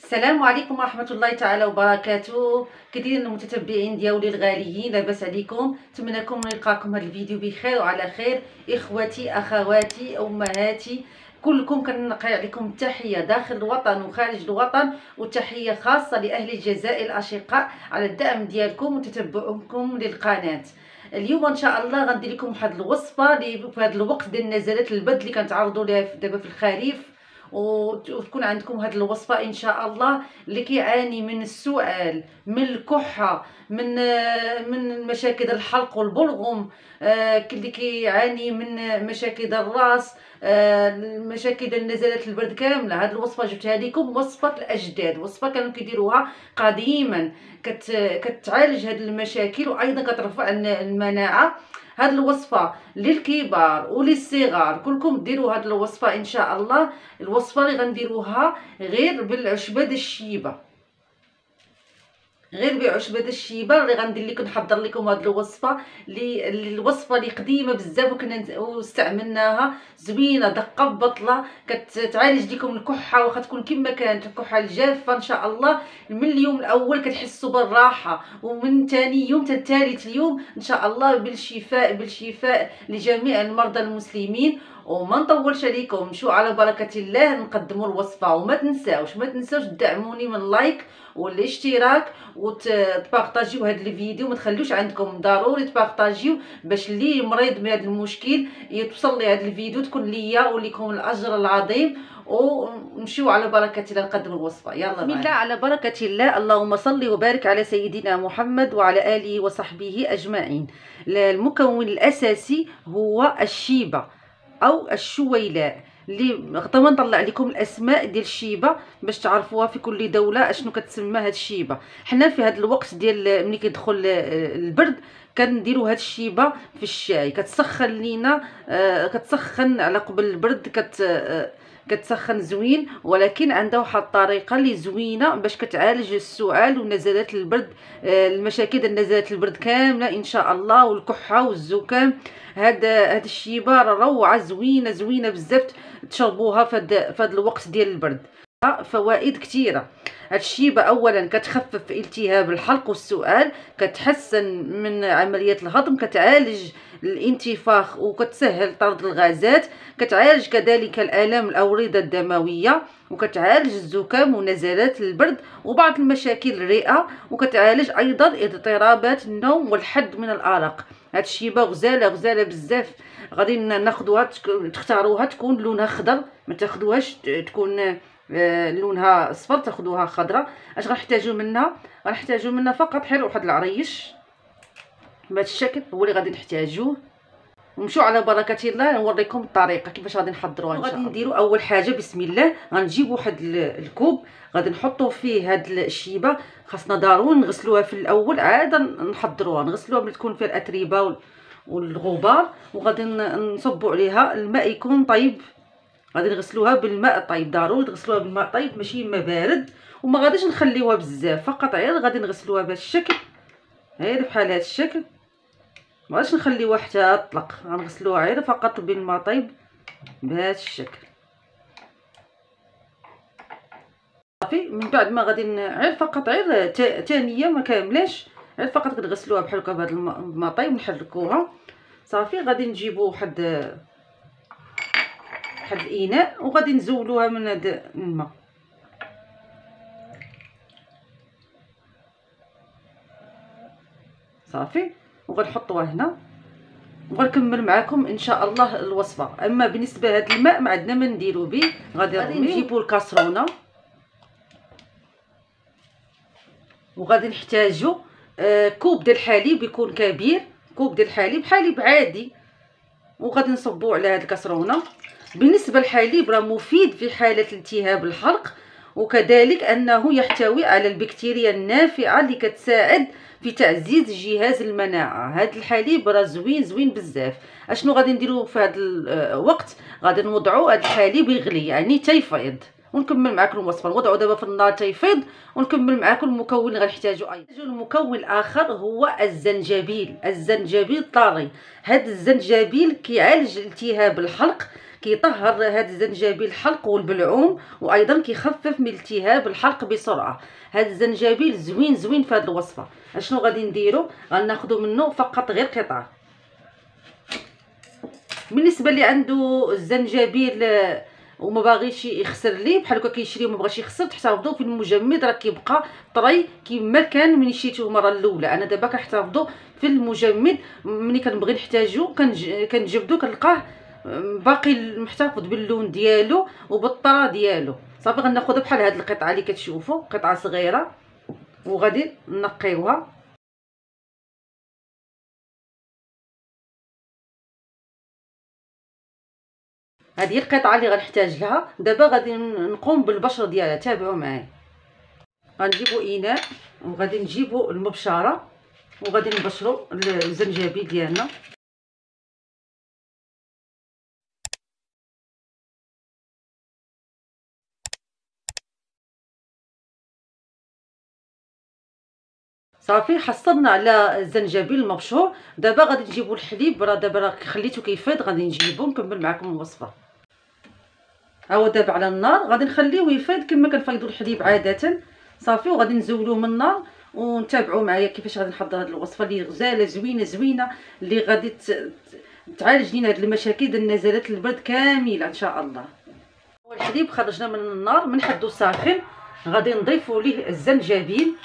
السلام عليكم ورحمة الله تعالى وبركاته. كثير من المتتبعين ديالي الغاليين، لاباس عليكم؟ نتمنىكم نلقاكم هذا الفيديو بخير وعلى خير. اخواتي اخواتي امهاتي كلكم كنقي عليكم التحية داخل الوطن وخارج الوطن، وتحية خاصة لأهل الجزائر الأشقاء على الدعم ديالكم وتتبعكم للقناة. اليوم ان شاء الله غندير لكم واحد الوصفه اللي في هذا الوقت ديال نزلات البرد اللي كنتعرضوا لها دابا في الخريف، وتكون عندكم هذه الوصفه ان شاء الله. اللي كيعاني من السعال، من الكحه، من مشاكل الحلق والبلغم، اللي كيعاني من مشاكل الراس، مشاكل النزلات البرد كامله، هذه الوصفه جبتها لكم. وصفه الاجداد، وصفه كانوا كيديروها قديما، كتعالج هذه المشاكل وايضا كترفع المناعه. هذه الوصفه للكبار وللصغار كلكم ديروا هذه الوصفه ان شاء الله. الوصفه اللي غنديروها غير بالعشبه ديال الشيبه، غير بعشبه الشيبه اللي غندير لكم، نحضر لكم هذه الوصفه الوصفه اللي قديمه بزاف وكنا واستعملناها، زوينه دقه ببطله، كتعالج لكم الكحه واخا تكون كما كانت الكحه الجافه ان شاء الله. من اليوم الاول كتحسوا بالراحه، ومن ثاني يوم حتى ثالث اليوم ان شاء الله بالشفاء بالشفاء لجميع المرضى المسلمين. وما نطولش عليكم، نمشيو على بركه الله نقدموا الوصفه. وما تنساوش تدعموني من لايك والاشتراك وتبارطاجيو هذا الفيديو. ما تخلوش عندكم، ضروري تبارطاجيو باش اللي مريض بهذا المشكل يتوصل لي هذا الفيديو، تكون ليا ولكم الاجر العظيم. ونمشيو على بركه الله نقدم الوصفه. يلا بسم الله على بركه الله. اللهم صل وبارك على سيدنا محمد وعلى اله وصحبه اجمعين. المكون الاساسي هو الشيبه او الشويلاء، اللي غدا نطلع لكم الاسماء ديال الشيبه باش تعرفوها في كل دوله اشنو كتسمى هاد الشيبه. حنا في هاد الوقت ديال ملي كيدخل البرد كنديروا هاد الشيبه في الشاي، كتسخن لينا، كتسخن على قبل البرد، كتسخن زوين، ولكن عندها واحد الطريقه اللي زوينه باش كتعالج السعال ونزلات البرد، المشاكل ديال نزلات البرد كامله ان شاء الله، والكحه والزكام. هاد الشيبه روعه زوينه زوينه بزاف، تشربوها في هاد الوقت ديال البرد. فوائد كثيره. هاد الشيبه اولا كتخفف التهاب الحلق والسعال، كتحسن من عمليات الهضم، كتعالج الانتفاخ وكتسهل طرد الغازات، كتعالج كذلك الالام الاورده الدمويه، وكتعالج الزكام ونزلات البرد وبعض المشاكل الرئه، وكتعالج ايضا اضطرابات النوم والحد من الارق. هاد الشيبه غزاله غزاله بزاف. غادي ناخذوها، تختاروها تكون لونها خضر، ما تاخذوهاش تكون لونها اصفر، تاخذوها خضراء. اش غنحتاجو منها؟ غنحتاجو منها فقط غير واحد العريش بهذا الشكل، هو اللي غادي نحتاجوه. ونمشيو على بركه الله نوريكم الطريقه كيفاش غادي نحضروها. غادي نديروا اول حاجه بسم الله، غنجيب واحد الكوب غادي نحطوا فيه هاد الشيبه. خاصنا ضروري نغسلوها في الاول، عاد نحضروها، نغسلوها ملي تكون فيها الاتربه والغبار، وغادي نصبوا عليها الماء يكون طيب. غادي نغسلوها بالماء الطيب، ضروري تغسلوها بالماء الطيب ماشي ماء بارد، وما غاديش نخليوها بزاف، فقط غير غادي نغسلوها بهذا الشكل، غير بحال هذا الشكل، ما غاديش نخليوها حتى تطلق، غنغسلوها غير فقط بالماء طيب بهذا الشكل. صافي. من بعد ما غادي غير فقط غير ثانيه ما كاملاش، غير فقط كنغسلوها بحال هكا بهذا الماء طيب، نحركوها. صافي. غادي نجيبو واحد الاناء وغادي نزولوها من هذا الماء. صافي. وغنحطوها هنا وغنكمل معكم ان شاء الله الوصفه. اما بالنسبه لهذا الماء ما عندنا ما نديرو به، غادي نجيبو الكاسرونه، وغادي نحتاجو كوب ديال الحليب يكون كبير، كوب ديال الحليب، حليب عادي، وغادي نصبوه على هذه الكاسرونه. بالنسبه للحليب راه مفيد في حاله التهاب الحلق، وكذلك انه يحتوي على البكتيريا النافعه اللي كتساعد في تعزيز جهاز المناعه. هذا الحليب راه زوين زوين بزاف. اشنو غادي نديرو في هذا الوقت؟ غادي نوضعوا هذا الحليب يغلي، يعني تيفيض، ونكمل معكم الوصفه. نوضعوا دابا في النار تيفيض، ونكمل معكم المكون اللي غنحتاجو ايضا. المكون الاخر هو الزنجبيل، الزنجبيل طري. هذا الزنجبيل كيعالج التهاب الحلق، كيطهر هذا الزنجبيل الحلق والبلعوم، وايضا كيخفف من التهاب الحلق بسرعه. هذا الزنجبيل زوين زوين في هذه الوصفه. اشنو غادي نديرو؟ غناخذوا منه فقط غير قطعه. بالنسبه اللي عنده الزنجبيل وما باغيش يخسر ليه بحال هكا كيشري وما بغاش يخسر، تحتفظوا في المجمد راه كيبقى طري كما كان ملي شريتوه المره الاولى. انا دابا كنحتفظوا في المجمد، ملي كنبغي نحتاجو كنجبدو كنلقاه باقي محتفظ باللون ديالو وبالطرا ديالو. صافي غناخذها بحال هاد القطعه اللي كتشوفوا، قطعه صغيره، وغادي نقيوها. هذه القطعه اللي غنحتاج لها. دابا غادي نقوم بالبشر ديالها، تابعوا معايا. غنجيبوا اناء وغادي نجيبوا المبشره وغادي نبشروا الزنجبيل ديالنا. صافي حصلنا على الزنجبيل المبشور. دابا غادي نجيبوا الحليب، راه دابا خليته كيفيض، غادي نجيبو نكمل معكم الوصفه. ها هو دابا على النار، غادي نخليوه يفيض كما كنفيضوا الحليب عاده. صافي وغادي نزولوه من النار ونتابعوا معايا كيفاش غادي نحضر هذه الوصفه اللي غزاله زوينه زوينه، اللي غادي تعالج لينا هذه المشاكل ديال نزلات البرد كامله ان شاء الله. الحليب خرجنا من النار من حدو ساخن، غادي نضيفوا ليه الزنجبيل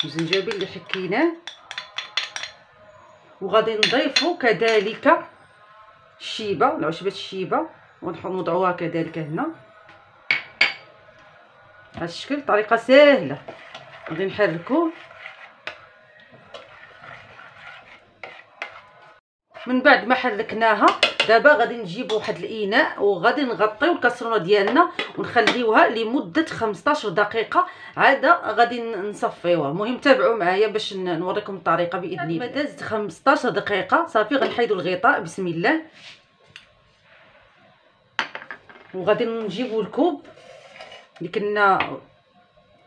اللي حكيناه، وغادي نضيفوا كذلك الشيبه، العشبه الشيبه، ونوضعوها كذلك هنا بهذا الشكل. طريقه سهله. غادي نحركوه. من بعد ما حركناها دابا غادي نجيبوا واحد الاناء وغادي نغطيو الكاسرونه ديالنا ونخليوها لمده 15 دقيقه، عاد غادي نصفيوها. المهم تابعوا معايا باش نوريكم الطريقه باذن الله. دازت 15 دقيقه صافي غنحيدوا الغطاء بسم الله، وغادي نجيبوا الكوب اللي كنا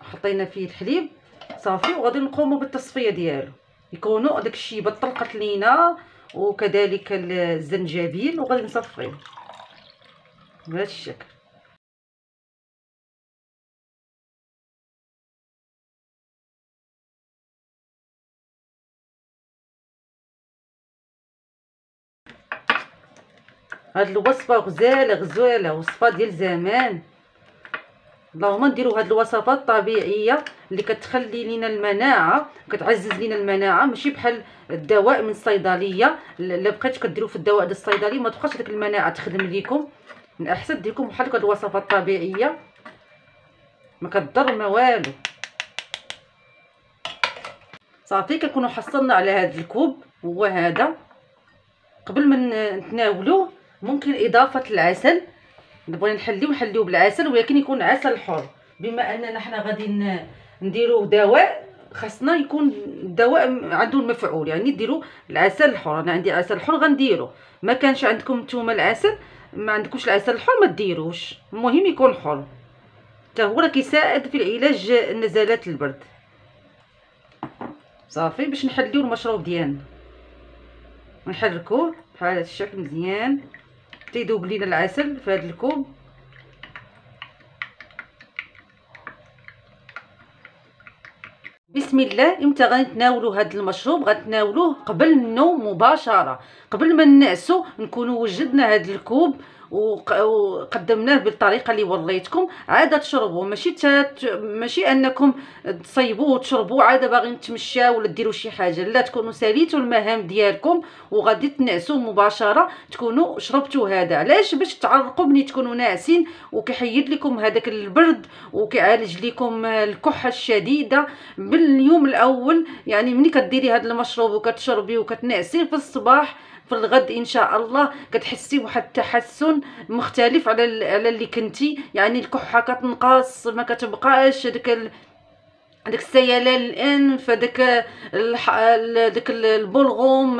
حطينا فيه الحليب صافي، وغادي نقوموا بالتصفيه ديالو. يكونوا داك الشيبه طلقت لينا وكذلك الزنجبيل، وغادي نصفيوه بهذا الشكل. هاد الوصفه غزاله غزاله، وصفه ديال زمان. اللهم نديروا هاد الوصفات الطبيعيه اللي كتخلي لينا المناعه، كتعزز لينا المناعه، ماشي بحال الدواء من الصيدليه. الا بقيتو كديروا في الدواء ديال الصيدلي ما تبقاش ديك المناعه تخدم ليكم. من احسن ديركم بحال هكا الوصفات الطبيعيه، ما كتضر ما والو. صافي كنكونوا حصلنا على هذا الكوب. هو هذا. قبل ما نتناولوه ممكن اضافه العسل. نبغي نحليوه بالعسل، ولكن يكون عسل حر. بما اننا حنا غادي نديروا دواء، خاصنا يكون الدواء عنده المفعول، يعني ديروا العسل الحر. انا عندي عسل حر غنديرو. ما كانش عندكم نتوما العسل، ما عندكوش العسل الحر ما ديروش، المهم يكون حر. حتى هو راه كيساعد في العلاج نزلات البرد. صافي باش نحليو المشروب ديالنا ونحركوه بحال هذا الشكل مزيان حتى يذوب لينا العسل في هذا الكوب. بسم الله. امتى غنتناولوا هذا المشروب؟ غنتناولوه قبل النوم مباشره، قبل ما ننعسوا نكونوا وجدنا هذا الكوب وقدمناه بالطريقه اللي وريتكم. عاد تشربوا، ماشي انكم تصيبوه وتشربوا عاد باغيين تمشاو ولا ديروا شي حاجه، لا، تكونوا ساليتوا المهام ديالكم وغادي تنعسوا مباشره تكونوا شربتوا هذا. علاش؟ باش تعرقوا ملي تكونوا ناعسين، وكيحيد لكم هذاك البرد وكيعالج لكم الكحه الشديده باليوم الاول. يعني ملي كديري هذا المشروب وكتشربي وكتنعسي في الصباح، في الغد ان شاء الله كتحسي بواحد التحسن مختلف على اللي كنتي. يعني الكحه كتنقص، ما كتبقاش داك السيلان الانف، داك البلغوم،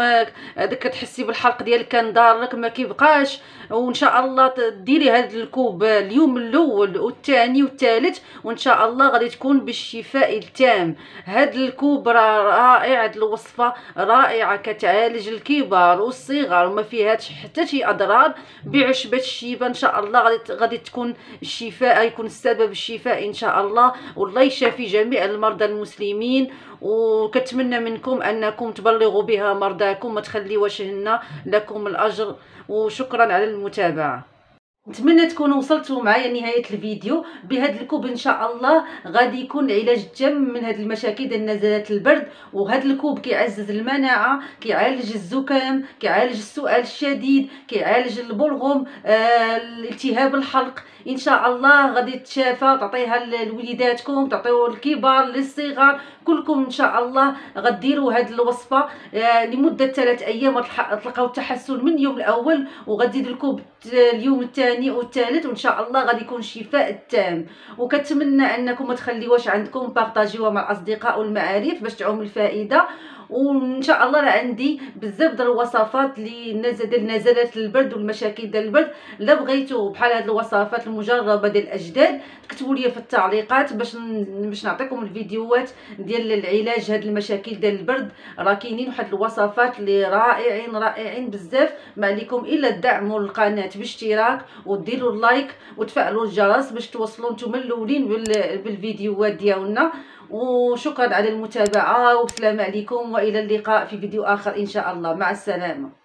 داك كتحسي بالحلق ديالك كان ضارك ما كيبقاش. وان شاء الله ديري هاد الكوب اليوم الاول والثاني والثالث، وان شاء الله غادي تكون بالشفاء التام. هاد الكوب راه رائع، هاد الوصفه رائعه، كتعالج الكبار والصغار وما فيهاش حتى شي اضرار. بعشبه الشيبه ان شاء الله غادي تكون الشفاء، يكون السبب الشفاء ان شاء الله. والله يشافي جميع المرضى المسلمين. وكتمنى منكم انكم تبلغوا بها مرضاكم، ما تخليوش لنا، لكم الاجر. وشكرا على المتابعه. نتمنى تكونوا وصلتوا معايا نهايه الفيديو. بهذا الكوب ان شاء الله غادي يكون العلاج التام من هذه المشاكل ديال نزلات البرد. وهذا الكوب كيعزز المناعه، كيعالج الزكام، كيعالج السؤال الشديد، كيعالج البلغم، التهاب الحلق. ان شاء الله غادي تشافى وتعطيها لوليداتكم، تعطيو الكبار للصغار، كلكم ان شاء الله غديروا هذه الوصفه لمده 3 ايام، تلقاو التحسن من اليوم الاول. وغتزيد الكوب اليوم الثاني والثالث، وان شاء الله غادي يكون الشفاء التام. وكتمنى انكم ما تخليوش عندكم، بارطاجيوها مع الاصدقاء والمعارف باش تعم الفائده. وان شاء الله راه عندي بزاف ديال الوصفات اللي ديال نزلات البرد والمشاكل ديال البرد. الا بغيتو بحال هاد الوصفات المجربه ديال الاجداد كتبوا لي في التعليقات باش نعطيكم الفيديوهات ديال العلاج هاد المشاكل ديال البرد. راه كاينين واحد الوصفات اللي رائعين بزاف. ما عليكم الا تدعموا القناه باشتراك وديروا اللايك وتفعلوا الجرس باش توصلوا نتوما الاولين بالفيديوهات ديالنا. وشكرا على المتابعه، والسلام عليكم، والى اللقاء في فيديو اخر ان شاء الله. مع السلامه.